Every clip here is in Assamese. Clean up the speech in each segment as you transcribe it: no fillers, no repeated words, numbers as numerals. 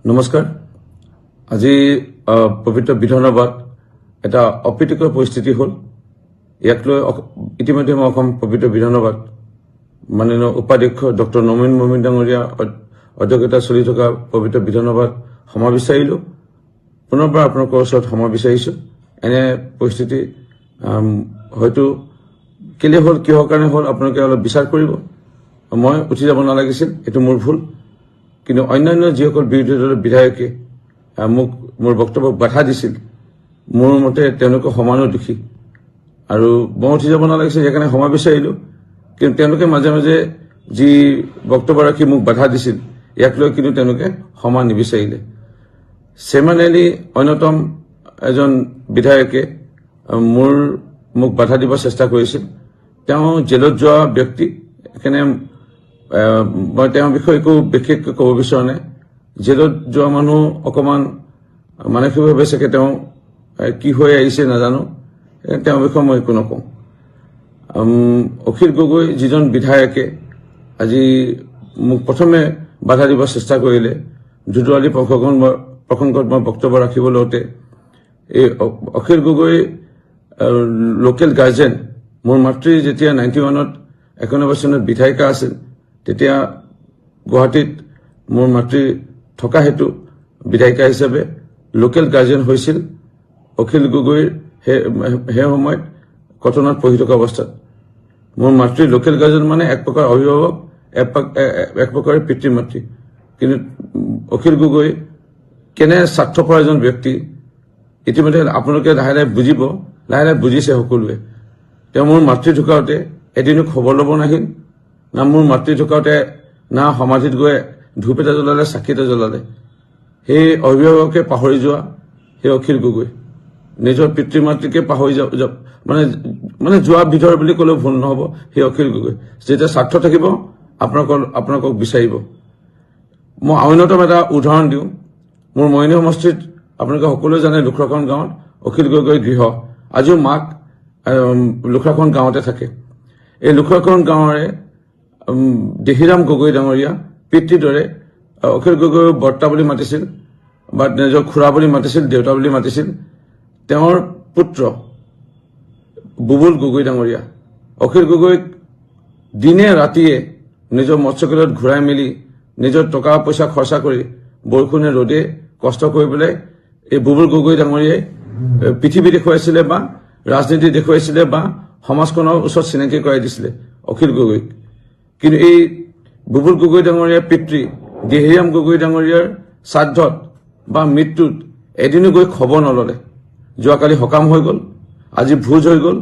নমস্কাৰ। আজি পবিত্ৰ বিধানসভাত এটা অপ্ৰীতিকৰ পৰিস্থিতি হ'ল। ইয়াক লৈ ইতিমধ্যে মই অসম পবিত্ৰ বিধানসভাত মাননীয় উপাধ্যক্ষ ডক্টৰ নমীন মহম্মদ ডাঙৰীয়া অধ্যক্ষতা চলি থকা পবিত্ৰ বিধানসভাত ক্ষমা বিচাৰিলোঁ। পুনৰবাৰ আপোনালোকৰ ওচৰত ক্ষমা বিচাৰিছোঁ। এনে পৰিস্থিতি হয়তো কেলে হ'ল, কিহৰ কাৰণে হ'ল আপোনালোকে অলপ বিচাৰ কৰিব। মই উঠি যাব নালাগিছিল, এইটো মোৰ ভুল। কিন্তু অন্যান্য যিসকল বিৰোধী দলৰ বিধায়কে মোৰ বক্তব্যক বাধা দিছিল, মোৰ মতে তেওঁলোকে সমানো দোষী আৰু মই উঠি যাব নালাগিছিল, সেইকাৰণে ক্ষমা বিচাৰিলোঁ। কিন্তু তেওঁলোকে মাজে মাজে যি বক্তব্য ৰাখি মোক বাধা দিছিল, ইয়াক লৈ কিন্তু তেওঁলোকে ক্ষমা নিবিচাৰিলে। চেয়াৰমেন আলী অন্যতম এজন বিধায়কে মোক বাধা দিব চেষ্টা কৰিছিল। তেওঁ জেলত যোৱা ব্যক্তি, সেইকাৰণে মই তেওঁৰ বিষয়ে একো বিশেষকৈ ক'ব বিচৰা নাই। জেলত যোৱা মানুহ অকণমান মানসিকভাৱে চাগে তেওঁ কি হৈ আহিছে নাজানো, তেওঁৰ বিষয়ে মই একো নকওঁ। অখিল গগৈ যিজন বিধায়কে আজি মোক প্ৰথমে বাধা দিব চেষ্টা কৰিলে, দুদুৱালী প্ৰসংগত মই বক্তব্য ৰাখিব লওঁতে, এই অখিল গগৈ লোকেল গাৰ্জেন। মোৰ মাতৃ যেতিয়া 91ত 91 চনত বিধায়িকা আছিল, তেতিয়া গুৱাহাটীত মোৰ মাতৃ থকা হেতু বিধায়িকা হিচাপে লোকেল গাৰ্জেন হৈছিল অখিল গগৈৰ সেই সময়ত কটনত পঢ়ি থকা অৱস্থাত। মোৰ মাতৃ লোকেল গাৰ্জেন মানে এক প্ৰকাৰ অভিভাৱক, এক প্ৰকাৰৰ পিতৃ মাতৃ। কিন্তু অখিল গগৈ কেনে স্বাৰ্থপৰ এজন ব্যক্তি, ইতিমধ্যে আপোনালোকে লাহে লাহে বুজিব, লাহে লাহে বুজিছে সকলোৱে। তেওঁ মোৰ মাতৃ ঢুকাওঁতে এদিনো খবৰ ল'ব নাহিল, না মোৰ মাতৃ ঢুকাওঁতে না সমাধিত গৈ ধূপ এটা জ্বলালে, চাকি এটা জ্বলালে। সেই অভিভাৱকে পাহৰি যোৱা সেই অখিল গগৈ, নিজৰ পিতৃ মাতৃকে পাহৰি মানে যোৱা বিধৰ বুলি ক'লেও ভুল নহ'ব। সেই অখিল গগৈ যেতিয়া স্বাৰ্থ থাকিব আপোনালোকক বিচাৰিব। মই অন্যতম এটা উদাহৰণ দিওঁ। মোৰ মৰিয়নি সমষ্টিত আপোনালোকে সকলোৱে জানে লুখৰাখন গাঁৱত অখিল গগৈৰ গৃহ। আজিও মাক লুখৰাখন গাঁৱতে থাকে। এই লুখৰাখন গাঁৱৰে দেহিৰাম গগৈ ডাঙৰীয়া পিতৃদৰে অখিল গগৈ বৰ্তা বুলি মাতিছিল বা নিজৰ খুৰা বুলি মাতিছিল, দেউতা বুলি মাতিছিল। তেওঁৰ পুত্ৰ বুবুল গগৈ ডাঙৰীয়া অখিল গগৈক দিনে ৰাতিয়ে নিজৰ মৎস্যকলত ঘূৰাই মেলি নিজৰ টকা পইচা খৰচা কৰি বৰষুণে ৰ'দে কষ্ট কৰি পেলাই এই বুবুল গগৈ ডাঙৰীয়াই পৃথিৱী দেখুৱাইছিলে বা ৰাজনীতি দেখুৱাইছিলে বা সমাজখনৰ ওচৰত চিনাকি কৰাই দিছিলে অখিল গগৈক। কিন্তু এই বুবুল গগৈ ডাঙৰীয়াৰ পিতৃ দেহিৰাম গগৈ ডাঙৰীয়াৰ শ্ৰাদ্ধত বা মৃত্যুত এদিনো গৈ খবৰ নললে। যোৱাকালি সকাম হৈ গ'ল, আজি ভোজ হৈ গ'ল।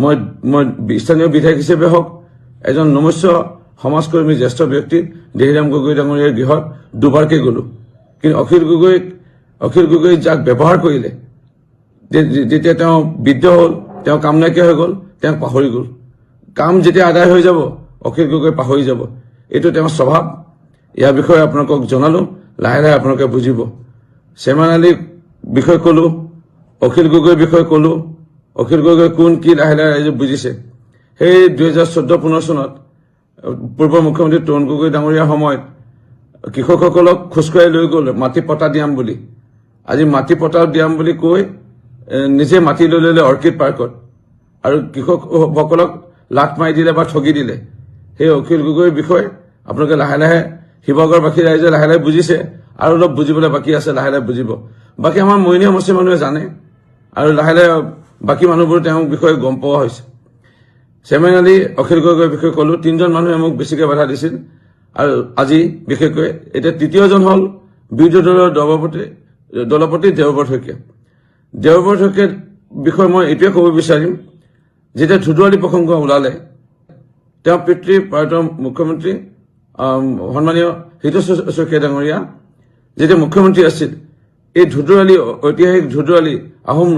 মই স্থানীয় বিধায়ক হিচাপে হওক, এজন নমস্য সমাজকৰ্মী জ্যেষ্ঠ ব্যক্তি দেহিৰাম গগৈ ডাঙৰীয়াৰ গৃহত দুবাৰকৈ গ'লো। কিন্তু অখিল গগৈ যাক ব্যৱহাৰ কৰিলে, যেতিয়া তেওঁ বৃদ্ধ হ'ল, তেওঁ কাম নাইকিয়া হৈ গ'ল, তেওঁক পাহৰি গ'ল। কাম যেতিয়া আদায় হৈ যাব অখিল গগৈ পাহৰি যাব। এইটো তেওঁৰ স্বভাৱ। ইয়াৰ বিষয়ে আপোনালোকক জনালো, লাহে লাহে আপোনালোকে বুজিব। চেয়াৰমেন আলীৰ বিষয়ে ক'লো, অখিল গগৈৰ বিষয়ে ক'লো। অখিল গগৈ কোন কি লাহে লাহে ৰাইজে বুজিছে। সেই 2014-15 চনত পূৰ্ব মুখ্যমন্ত্ৰী তৰুণ গগৈ ডাঙৰীয়াৰ সময়ত কৃষকসকলক খোজকঢ়াই লৈ গ'ল মাটি পটা দিয়াম বুলি। আজি মাটি পটা দিয়াম বুলি কৈ নিজে মাটি লৈ ল'লে অৰ্কিড পাৰ্কত আৰু কৃষকসকলক লাট মাৰি দিলে বা ঠগি দিলে। সেই অখিল গগৈৰ বিষয়ে আপোনালোকে লাহে লাহে শিৱসাগৰবাসী ৰাইজে লাহে লাহে বুজিছে আৰু অলপ বুজিবলৈ বাকী আছে, লাহে লাহে বুজিব। বাকী আমাৰ মৰিয়নি সমষ্টিৰ মানুহে জানে আৰু লাহে লাহে বাকী মানুহবোৰ তেওঁৰ বিষয়ে গম পোৱা হৈছে। চেয়াৰমেন আলী অখিল গগৈৰ বিষয়ে ক'লো। 3জন মানুহে মোক বেছিকৈ বাধা দিছিল আৰু আজি বিশেষকৈ এতিয়া তৃতীয়জন হ'ল বিৰোধী দলৰ দলপতি দেৱব্ৰত শইকীয়া। দেৱব্ৰত শইকীয়াৰ বিষয়ে মই এইটোৱে ক'ব বিচাৰিম, যেতিয়া দুদুৱালী প্ৰসংগ ওলালে, তেওঁৰ পিতৃ প্ৰয়াত মুখ্যমন্ত্ৰী সন্মানীয় হিতেশ্বৰ শইকীয়া ডাঙৰীয়া যেতিয়া মুখ্যমন্ত্ৰী আছিল, এই ধুদুৱালী ঐতিহাসিক ধুদুৱালী আহোম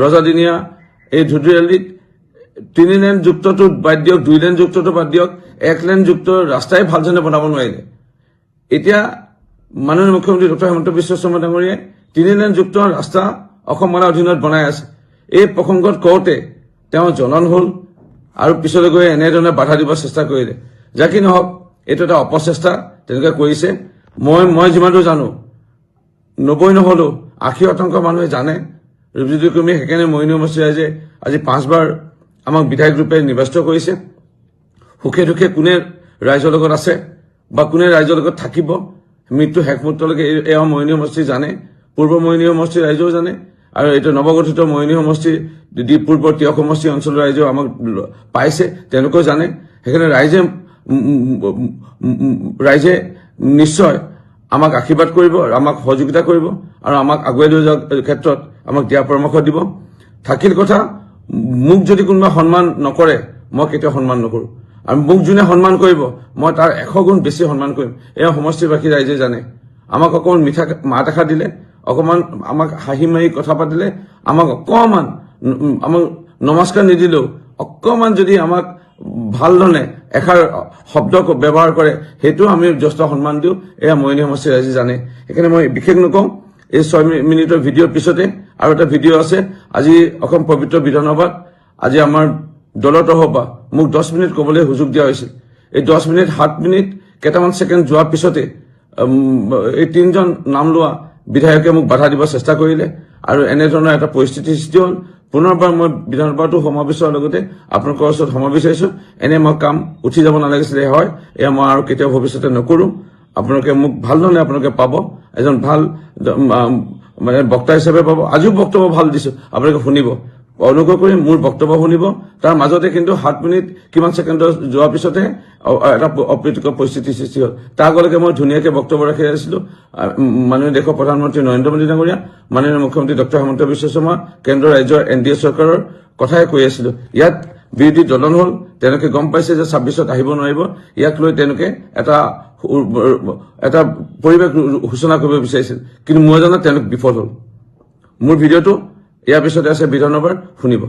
ৰজাদিনীয়া এই ধুদুৱালীত 3 লেনযুক্তটো বাদ দিয়ক, 2 লেনযুক্তটো বাদ দিয়ক, 1 লেনযুক্ত ৰাস্তাই ভালজনে বনাব নোৱাৰিলে। এতিয়া মাননীয় মুখ্যমন্ত্ৰী ডক্টৰ হিমন্ত বিশ্ব শৰ্মা ডাঙৰীয়াই 3 লেনযুক্ত ৰাস্তা অসম মালাৰ অধীনত বনাই আছে। এই প্ৰসংগত কওঁতে তেওঁ জ্বলন হ'ল আৰু পিছলৈ গৈ এনেধৰণে বাধা দিব চেষ্টা কৰিলে। যাকে নহওক, এইটো এটা অপচেষ্টা, তেনেকৈ কৰিছে। মই যিমানটো জানো 90 নহলেও 80% মানুহে জানে ৰূপজ্যোতি কুৰ্মী সেইকাৰণে মইনুল মছজিদ ৰাইজে আজি 5বাৰ আমাক বিধায়ক ৰূপে নিৰ্বাচিত কৰিছে সুখে দুখে কোনে ৰাইজৰ লগত আছে বা কোনে ৰাইজৰ লগত থাকিব মৃত্যু শেষ মুহূৰ্তলৈকে এয়া মইনুল মছজিদ জানে পূৰ্ব মইনুল মছজিদ ৰাইজেও জানে আৰু এইটো নৱগঠিত মইনুল মছজিদ পূৰ্বৰ তিয়ক সমষ্টি অঞ্চলৰ ৰাইজেও আমাক পাইছে তেওঁলোকেও জানে সেইকাৰণে ৰাইজে নিশ্চয় আমাক আশীৰ্বাদ কৰিব আমাক সহযোগিতা কৰিব আৰু আমাক আগুৱাই লৈ যোৱাৰ ক্ষেত্ৰত আমাক দিয়া পৰামৰ্শ দিব থাকিল কথা মোক যদি কোনোবা সন্মান নকৰে মই কেতিয়াও সন্মান নকৰো আৰু মোক যোনে সন্মান কৰিব মই তাৰ 100 গুণ বেছি সন্মান কৰিম এয়া সমষ্টিবাসী ৰাইজে জানে আমাক অকমান মিঠা মাত এষাৰ দিলে অকমান আমাক হাঁহি মাৰি কথা পাতিলে আমাক অকমান আমাক নমস্কাৰ নিদিলেও অকমান যদি আমাক ভাল ধৰণে এষাৰ শব্দ ব্যৱহাৰ কৰে সেইটো আমি যথেষ্ট সন্মান দিওঁ এয়া মইনুল মছজিদ ৰাইজে জানে সেইকাৰণে মই বিশেষ নকওঁ এই 6 মিনিটৰ ভিডিঅ'ৰ পিছতে আৰু এটা ভিডিঅ' আছে আজি অসম পবিত্ৰ বিধানসভাত আজি আমাৰ দলৰ তৰফৰ পৰা মোক 10 মিনিট ক'বলৈ সুযোগ দিয়া হৈছিল এই 10 মিনিট 7 মিনিট কেইটামান ছেকেণ্ড যোৱাৰ পিছতে এই 3জন নাম লোৱা বিধায়কে মোক বাধা দিব চেষ্টা কৰিলে আৰু এনেধৰণৰ এটা পৰিস্থিতি সৃষ্টি হ'ল পুনৰবাৰ মই বিধানসভাটো সমাৱেশৰ লগতে আপোনালোকৰ ওচৰত সময় বিচাৰিছো এনে মই কাম উঠি যাব নালাগিছিলে হয় এয়া মই আৰু কেতিয়াও ভৱিষ্যতে নকৰো আপোনালোকে মোক ভাল ধৰণে আপোনালোকে পাব এজন ভাল মানে বক্তা হিচাপে পাব আজিও বক্তব্য ভাল দিছো আপোনালোকে শুনিব অনুগ্ৰহ কৰি মোৰ বক্তব্য শুনিব তাৰ মাজতে কিন্তু 7 মিনিট কিমান ছেকেণ্ডৰ যোৱাৰ পিছতে এটা অপ্ৰীতিকৰ পৰিস্থিতি সৃষ্টি হ'ল তাৰ আগলৈকে মই ধুনীয়াকৈ বক্তব্য ৰাখি আহিছিলো মাননীয় দেশৰ প্ৰধানমন্ত্ৰী নৰেন্দ্ৰ মোদী ডাঙৰীয়া মাননীয় মুখ্যমন্ত্ৰী ডক্টৰ হিমন্ত বিশ্ব শৰ্মা কেন্দ্ৰৰ ৰাজ্যৰ NDA চৰকাৰৰ কথাই কৈ আছিলো ইয়াত বিৰোধী দলন হ'ল তেওঁলোকে গম পাইছে যে 26ত আহিব নোৱাৰিব ইয়াক লৈ তেওঁলোকে এটা পৰিৱেশ সূচনা কৰিব বিচাৰিছিল কিন্তু মই জানো তেওঁলোক বিফল হ'ল মোৰ ভিডিঅ'টো ইয়াৰ পিছতে আছে বিধানসভাৰ শুনিব